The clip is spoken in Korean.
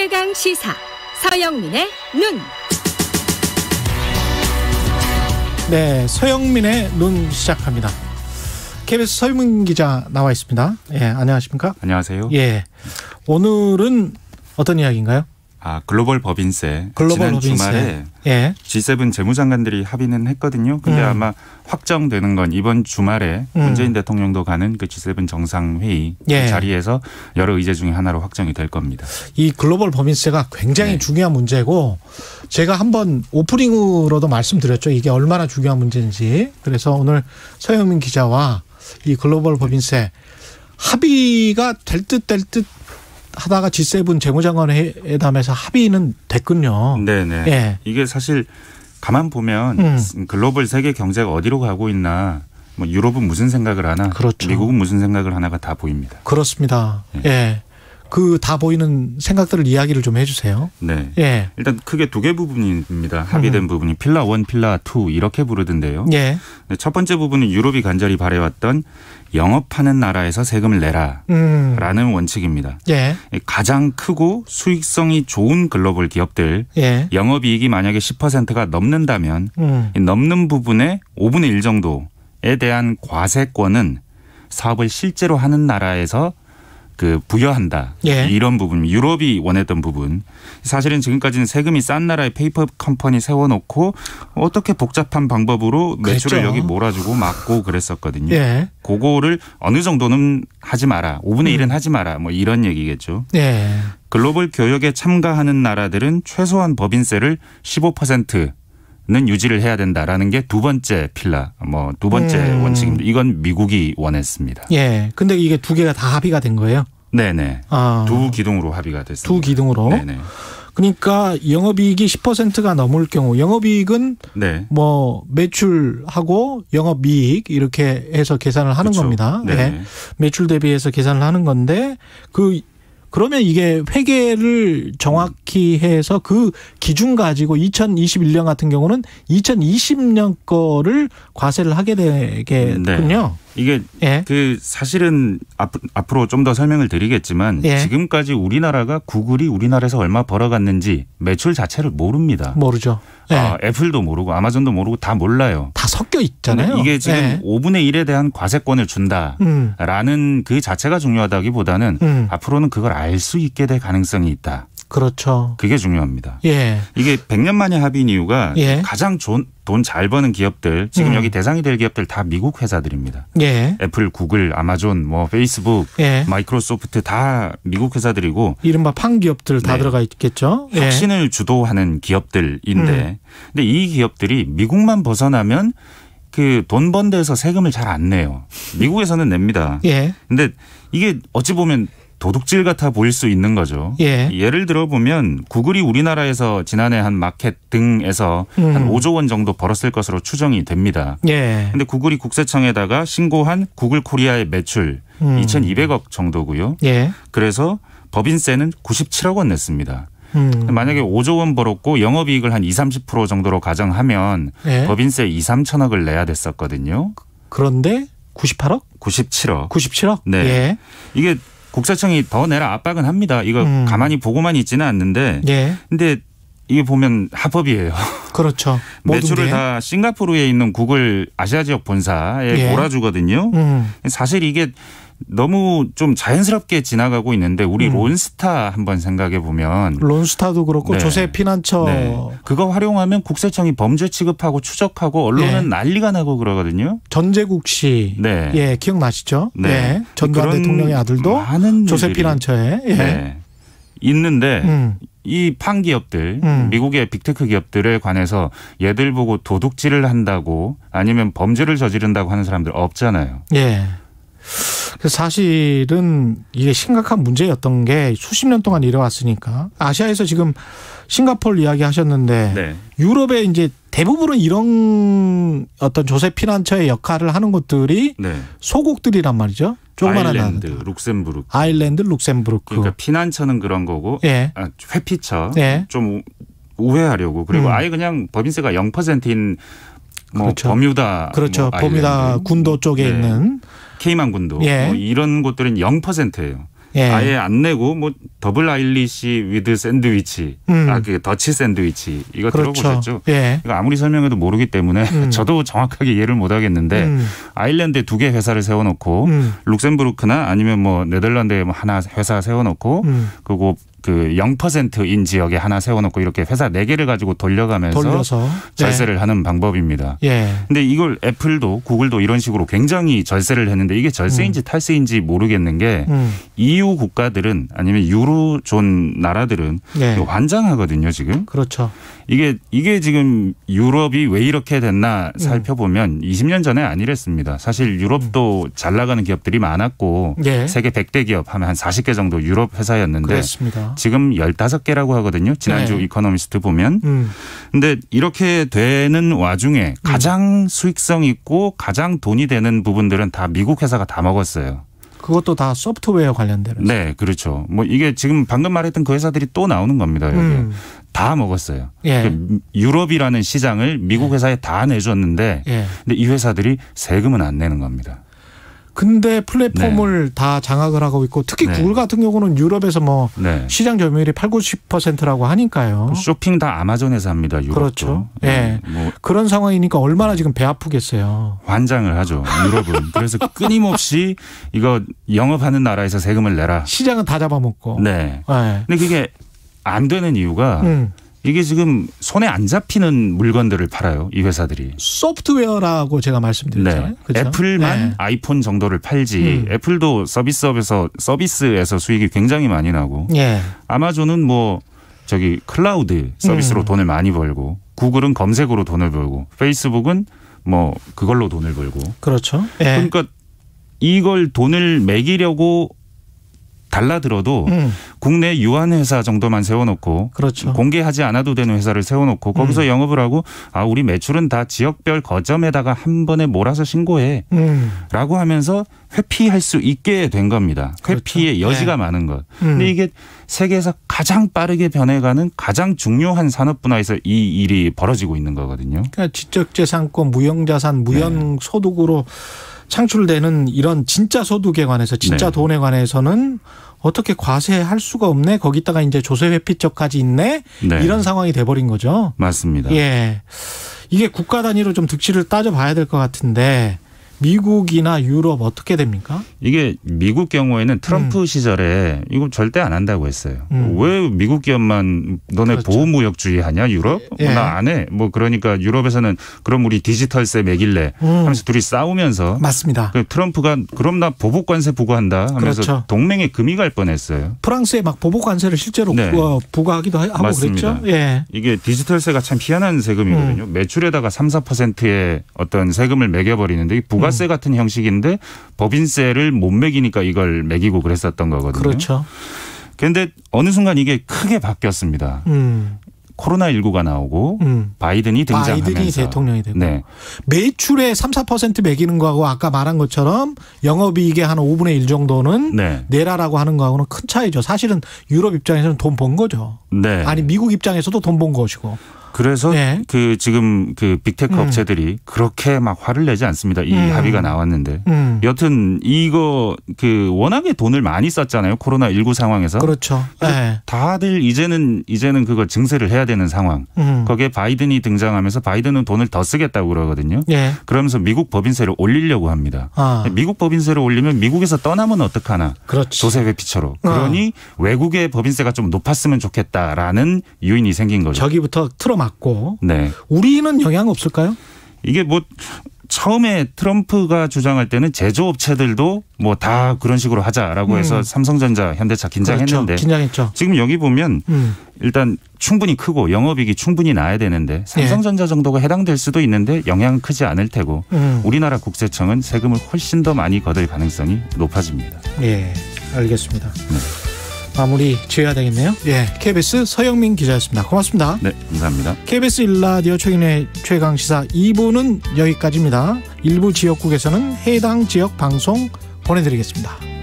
최강 시사 서영민의 눈. 네, 서영민의 눈 시작합니다. KBS 서영민 기자 나와 있습니다. 예, 안녕하십니까? 안녕하세요. 예, 오늘은 어떤 이야기인가요? 글로벌 법인세. 글로벌 지난 법인세. 주말에 예. G7 재무장관들이 합의는 했거든요. 근데 아마 확정되는 건 이번 주말에 문재인 대통령도 가는 그 G7 정상회의 예. 그 자리에서 여러 의제 중에 하나로 확정이 될 겁니다. 이 글로벌 법인세가 굉장히 네. 중요한 문제고 제가 한번 오프닝으로도 말씀드렸죠. 이게 얼마나 중요한 문제인지. 그래서 오늘 서영민 기자와 이 글로벌 법인세 합의가 될 듯 하다가 G7 재무장관 회담에서 합의는 됐군요. 네네. 예. 이게 사실 가만 보면 글로벌 세계 경제가 어디로 가고 있나, 뭐 유럽은 무슨 생각을 하나, 그렇죠. 미국은 무슨 생각을 하나가 다 보입니다. 그렇습니다. 예. 예. 그 다 보이는 생각들을 이야기를 좀 해주세요. 네. 예. 일단 크게 두 개 부분입니다. 합의된 부분이 필라 1, 필라 2 이렇게 부르던데요. 예. 첫 번째 부분은 유럽이 간절히 바래왔던 영업하는 나라에서 세금을 내라라는 원칙입니다. 예. 가장 크고 수익성이 좋은 글로벌 기업들 예. 영업이익이 만약에 10%가 넘는다면 넘는 부분의 5분의 1 정도에 대한 과세권은 사업을 실제로 하는 나라에서 부여한다. 예. 이런 부분, 유럽이 원했던 부분. 사실은 지금까지는 세금이 싼 나라에 페이퍼 컴퍼니 세워놓고 어떻게 복잡한 방법으로 매출을 그랬죠. 여기 몰아주고 막고 그랬었거든요. 예. 그거를 어느 정도는 하지 마라. 5분의 1은 하지 마라. 뭐 이런 얘기겠죠. 예. 글로벌 교역에 참가하는 나라들은 최소한 법인세를 15%는 유지를 해야 된다라는 게 두 번째 필라, 두 번째 원칙입니다. 이건 미국이 원했습니다. 예. 근데 이게 두 개가 다 합의가 된 거예요? 네네. 아. 두 기둥으로 합의가 됐습니다. 두 기둥으로? 네네. 그러니까 영업이익이 10%가 넘을 경우 영업이익은 네. 매출하고 영업이익 이렇게 해서 계산을 하는 그렇죠. 겁니다. 네. 예. 매출 대비해서 계산을 하는 건데 그러면 이게 회계를 정확히 해서 그 기준 가지고 2021년 같은 경우는 2020년 거를 과세를 하게 되겠군요. 네. 이게 예. 사실은 앞으로 좀 더 설명을 드리겠지만 예. 지금까지 우리나라가 구글이 우리나라에서 얼마 벌어갔는지 매출 자체를 모릅니다. 모르죠. 예. 애플도 모르고 아마존도 모르고 다 몰라요. 다 섞여 있잖아요. 이게 지금 예. 5분의 1에 대한 과세권을 준다라는 그 자체가 중요하다기보다는 앞으로는 그걸 알 수 있게 될 가능성이 있다. 그렇죠. 그게 중요합니다. 예. 이게 100년 만에 합의인 이유가 예. 가장 돈 잘 버는 기업들, 지금 여기 대상이 될 기업들 다 미국 회사들입니다. 예. 애플, 구글, 아마존, 페이스북, 예. 마이크로소프트 다 미국 회사들이고 이른바 판 기업들 다 네. 들어가 있겠죠. 예. 혁신을 주도하는 기업들인데 근데 이 기업들이 미국만 벗어나면 돈 번 데에서 세금을 잘 안 내요. 미국에서는 냅니다. 예. 근데 이게 어찌 보면 도둑질 같아 보일 수 있는 거죠. 예. 예를 들어 보면 구글이 우리나라에서 지난해 한 마켓 등에서 한 5조 원 정도 벌었을 것으로 추정이 됩니다. 예. 근데 구글이 국세청에다가 신고한 구글 코리아의 매출 2,200억 정도고요. 예. 그래서 법인세는 97억 원 냈습니다. 만약에 5조 원 벌었고 영업이익을 한 20-30% 정도로 가정하면 예. 법인세 2-3천억을 내야 됐었거든요. 그런데 98억? 97억. 97억? 네. 예. 이게 국세청이 더 내라 압박은 합니다. 이거 가만히 보고만 있지는 않는데. 예. 근데 이게 보면 합법이에요. 그렇죠. 매출을 모든 게. 다 싱가포르에 있는 구글 아시아 지역 본사에 예. 몰아주거든요. 사실 이게 너무 좀 자연스럽게 지나가고 있는데 우리 론스타 한번 생각해 보면 론스타도 그렇고 네. 조세 피난처 네. 그거 활용하면 국세청이 범죄 취급하고 추적하고 언론은 예. 난리가 나고 그러거든요. 전재국 씨. 네. 예, 기억나시죠? 네. 네. 전두환 그런 대통령의 아들도 많은 조세 일들이 피난처에. 예. 네. 있는데 이 판 기업들, 미국의 빅테크 기업들에 관해서 얘들 보고 도둑질을 한다고 아니면 범죄를 저지른다고 하는 사람들 없잖아요. 예. 그래서 사실은 이게 심각한 문제였던 게 수십 년 동안 이뤄왔으니까 아시아에서 지금 싱가포르 이야기 하셨는데 네. 유럽에 이제 대부분은 이런 어떤 조세 피난처의 역할을 하는 곳들이 네. 소국들이란 말이죠. 조그마한 아일랜드, 나라들. 룩셈부르크. 아일랜드, 룩셈부르크. 그러니까 피난처는 그런 거고 예. 회피처 예. 좀 우회하려고 그리고 아예 그냥 법인세가 0%인 그렇죠. 버뮤다, 그렇죠. 버뮤다 아일랜드. 군도 쪽에 네. 있는 케이만 군도 예. 이런 곳들은 0%예요. 예. 아예 안 내고 뭐 더블 아일리시 위드 샌드위치, 그 더치 샌드위치 이거 그렇죠. 들어보셨죠? 예. 이거 아무리 설명해도 모르기 때문에 저도 정확하게 이해를 못 하겠는데 아일랜드에 2개 회사를 세워놓고 룩셈부르크나 아니면 뭐 네덜란드에 뭐 하나 회사 세워놓고 그리고 그 0%인 지역에 하나 세워놓고 이렇게 회사 4개를 가지고 돌려서 절세를 네. 하는 방법입니다. 예. 근데 이걸 애플도 구글도 이런 식으로 굉장히 절세를 했는데 이게 절세인지 탈세인지 모르겠는 게 EU 국가들은 아니면 유로존 나라들은 예. 환장하거든요 지금. 그렇죠. 이게 지금 유럽이 왜 이렇게 됐나 살펴보면 20년 전에 아니랬습니다. 사실 유럽도 잘 나가는 기업들이 많았고 예. 세계 100대 기업 하면 한 40개 정도 유럽 회사였는데 그렇습니다. 지금 15개라고 하거든요. 지난주 네. 이코노미스트 보면. 근데 이렇게 되는 와중에 가장 수익성 있고 가장 돈이 되는 부분들은 다 미국 회사가 다 먹었어요. 그것도 다 소프트웨어 관련되는. 네, 그렇죠. 뭐 이게 지금 방금 말했던 그 회사들이 또 나오는 겁니다. 여기. 다 먹었어요. 예. 유럽이라는 시장을 미국 회사에 다 내줬는데 예. 근데 이 회사들이 세금은 안 내는 겁니다. 근데 플랫폼을 다 장악을 하고 있고 특히 네. 구글 같은 경우는 유럽에서 뭐 네. 시장 점유율이 80-90%라고 하니까요. 쇼핑 다 아마존에서 합니다. 유럽도. 그렇죠. 예. 뭐 그런 상황이니까 얼마나 지금 배 아프겠어요. 환장을 하죠. 유럽은. 그래서 끊임없이 이거 영업하는 나라에서 세금을 내라. 시장은 다 잡아먹고. 네. 예. 근데 그게 안 되는 이유가 이게 지금 손에 안 잡히는 물건들을 팔아요. 이 회사들이. 소프트웨어라고 제가 말씀드렸잖아요. 네. 그렇죠? 애플만 네. 아이폰 정도를 팔지 애플도 서비스에서 수익이 굉장히 많이 나고 예. 아마존은 뭐 저기 클라우드 서비스로 돈을 많이 벌고 구글은 검색으로 돈을 벌고 페이스북은 뭐 그걸로 돈을 벌고 그렇죠. 예. 그러니까 이걸 돈을 매기려고 달라들어도 국내 유한 회사 정도만 세워놓고 그렇죠. 공개하지 않아도 되는 회사를 세워놓고 거기서 영업을 하고 우리 매출은 다 지역별 거점에다가 한 번에 몰아서 신고해 라고 하면서 회피할 수 있게 된 겁니다. 회피의 그렇죠. 여지가 네. 많은 것. 근데 이게 세계에서 가장 빠르게 변해가는 가장 중요한 산업 분야에서 이 일이 벌어지고 있는 거거든요. 그러니까 지적재산권, 무형자산, 무형소득으로 창출되는 이런 진짜 소득에 관해서 진짜 네. 돈에 관해서는 어떻게 과세할 수가 없네. 거기다가 이제 조세 회피죄까지 있네. 네. 이런 상황이 돼버린 거죠. 맞습니다. 예, 이게 국가 단위로 좀 득실을 따져봐야 될 것 같은데 미국이나 유럽 어떻게 됩니까? 이게 미국 경우에는 트럼프 시절에 이거 절대 안 한다고 했어요. 왜 미국 기업만 너네 그렇죠. 보호무역주의 하냐 유럽? 예. 나 안 해. 뭐 그러니까 유럽에서는 그럼 우리 디지털세 매길래 하면서 둘이 싸우면서 맞습니다. 트럼프가 그럼 나 보복관세 부과한다 하면서 그렇죠. 동맹에 금이 갈 뻔했어요. 프랑스에 막 보복관세를 실제로 네. 부과하기도 하고 맞습니다. 그랬죠. 예. 이게 디지털세가 참 희한한 세금이거든요. 매출에다가 3-4%의 어떤 세금을 매겨버리는데 이 부가세 같은 형식인데 법인세를 못 매기니까 이걸 매기고 그랬었던 거거든요. 그렇죠. 그런데 어느 순간 이게 크게 바뀌었습니다. 코로나19가 나오고 바이든이 등장하면서. 바이든이 대통령이 되고. 네. 매출에 3-4% 매기는 거하고 아까 말한 것처럼 영업이익의 한 5분의 1 정도는 네. 내라라고 하는 거하고는 큰 차이죠. 사실은 유럽 입장에서는 돈 번 거죠. 네. 아니 미국 입장에서도 돈 번 것이고. 그래서 네. 그 지금 그 빅테크 업체들이 그렇게 막 화를 내지 않습니다. 이 합의가 나왔는데. 여튼 이거 그 워낙에 돈을 많이 썼잖아요. 코로나19 상황에서. 그렇죠. 네. 다들 이제는 그걸 증세를 해야 되는 상황. 거기에 바이든이 등장하면서 바이든은 돈을 더 쓰겠다고 그러거든요. 예. 그러면서 미국 법인세를 올리려고 합니다. 미국 법인세를 올리면 미국에서 떠나면 어떡하나. 그렇지. 조세 회피처로. 그러니 외국의 법인세가 좀 높았으면 좋겠다라는 요인이 생긴 거죠. 저기부터 틀어막고. 네. 우리는 영향 없을까요? 이게 뭐 처음에 트럼프가 주장할 때는 제조업체들도 뭐 다 그런 식으로 하자라고 해서 삼성전자, 현대차 긴장했는데 그렇죠. 긴장했죠. 지금 여기 보면 일단 충분히 크고 영업이익이 충분히 나야 되는데 삼성전자 정도가 해당될 수도 있는데 영향은 크지 않을 테고 우리나라 국세청은 세금을 훨씬 더 많이 거둘 가능성이 높아집니다. 예, 알겠습니다. 마무리 지어야 되겠네요. 예, KBS 서영민 기자였습니다. 고맙습니다. 네, 감사합니다. KBS 1라디오 최근의 최강시사 2부는 여기까지입니다. 일부 지역국에서는 해당 지역 방송 보내드리겠습니다.